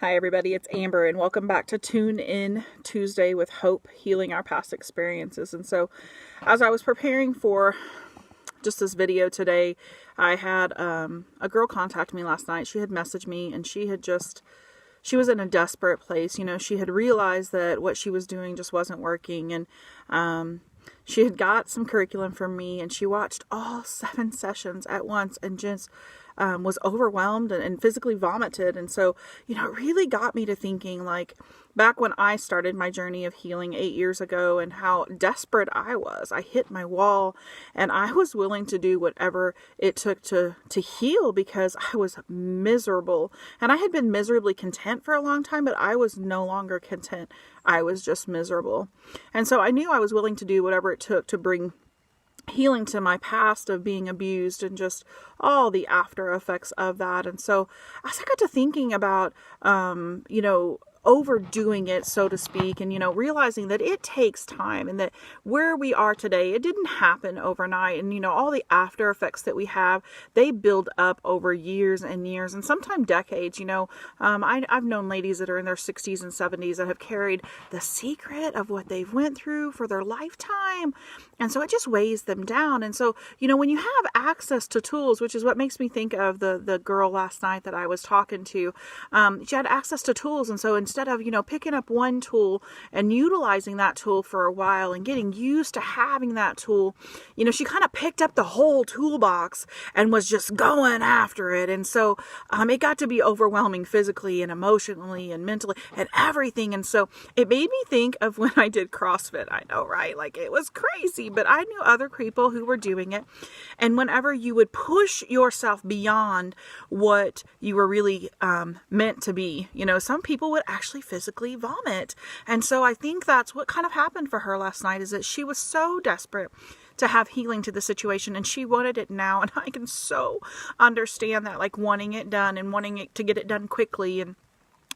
Hi everybody, it's Amber and welcome back to Tune In Tuesday with Hope, Healing Our Past Experiences. And so as I was preparing for just this video today, I had a girl contact me last night. She had messaged me and she was in a desperate place. You know, she had realized that what she was doing just wasn't working, and she had got some curriculum from me and she watched all 7 sessions at once and just was overwhelmed and physically vomited. And so, you know, it really got me to thinking, like, back when I started my journey of healing 8 years ago and how desperate I was. I hit my wall and I was willing to do whatever it took to heal because I was miserable. And I had been miserably content for a long time, but I was no longer content. I was just miserable. And so I knew I was willing to do whatever it took to bring healing to my past of being abused and just all the after effects of that. And so as I got to thinking about, overdoing it, so to speak, and, realizing that it takes time and that where we are today, it didn't happen overnight. And, all the after effects that we have, they build up over years and years and sometimes decades. I've known ladies that are in their 60s and 70s that have carried the secret of what they've went through for their lifetime. And so it just weighs them down. And so, when you have access to tools, which is what makes me think of the girl last night that I was talking to, she had access to tools. And so instead of, picking up one tool and utilizing that tool for a while and getting used to having that tool, she kind of picked up the whole toolbox and was just going after it. And so it got to be overwhelming physically and emotionally and mentally and everything. And so it made me think of when I did CrossFit. I know, right? Like, it was crazy, but I knew other people who were doing it. And whenever you would push yourself beyond what you were really meant to be, some people would actually physically vomit. And so I think that's what kind of happened for her last night, is that she was so desperate to have healing to the situation and she wanted it now. And I can so understand that, like, wanting it done and wanting it to get it done quickly.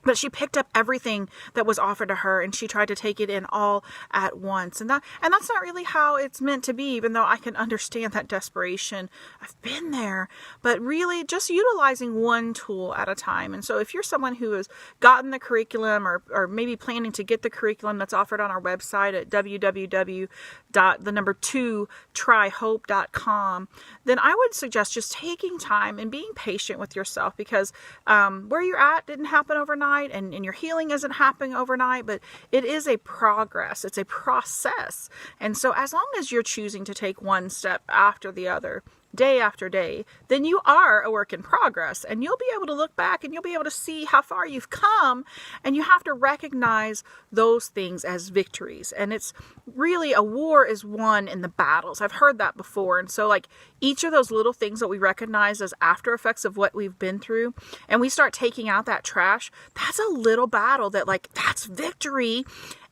But she picked up everything that was offered to her and she tried to take it in all at once. And that's not really how it's meant to be, even though I can understand that desperation. I've been there, but really just utilizing one tool at a time. And so if you're someone who has gotten the curriculum or maybe planning to get the curriculum that's offered on our website at www.tryhope.com, then I would suggest just taking time and being patient with yourself, because where you're at didn't happen overnight. And your healing isn't happening overnight, but it is a progress. It's a process. And so as long as you're choosing to take one step after the other, day after day, then you are a work in progress, and you'll be able to look back and you'll be able to see how far you've come, and you have to recognize those things as victories. And it's really, a war is won in the battles. I've heard that before. And so, like, each of those little things that we recognize as after effects of what we've been through, and we start taking out that trash, that's a little battle that, like, that's victory.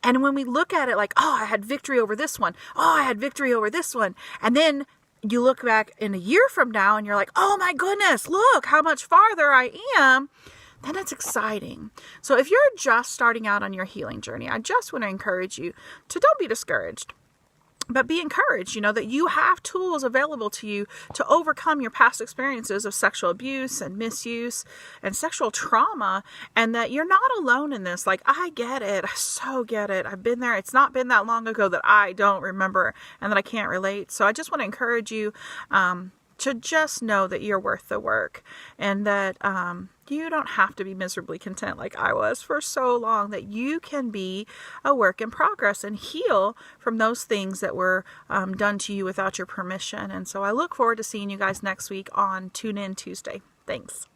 And when we look at it like, oh, I had victory over this one. Oh, I had victory over this one. And then you look back in a year from now and you're like, oh my goodness, look how much farther I am. Then it's exciting. So if you're just starting out on your healing journey, I just want to encourage you to don't be discouraged, but be encouraged, that you have tools available to you to overcome your past experiences of sexual abuse and misuse and sexual trauma, and that you're not alone in this. Like, I get it. I so get it. I've been there. It's not been that long ago that I don't remember and that I can't relate. So I just want to encourage you to just know that you're worth the work, and that you don't have to be miserably content like I was for so long, that you can be a work in progress and heal from those things that were done to you without your permission. And so I look forward to seeing you guys next week on Tune In Tuesday. Thanks.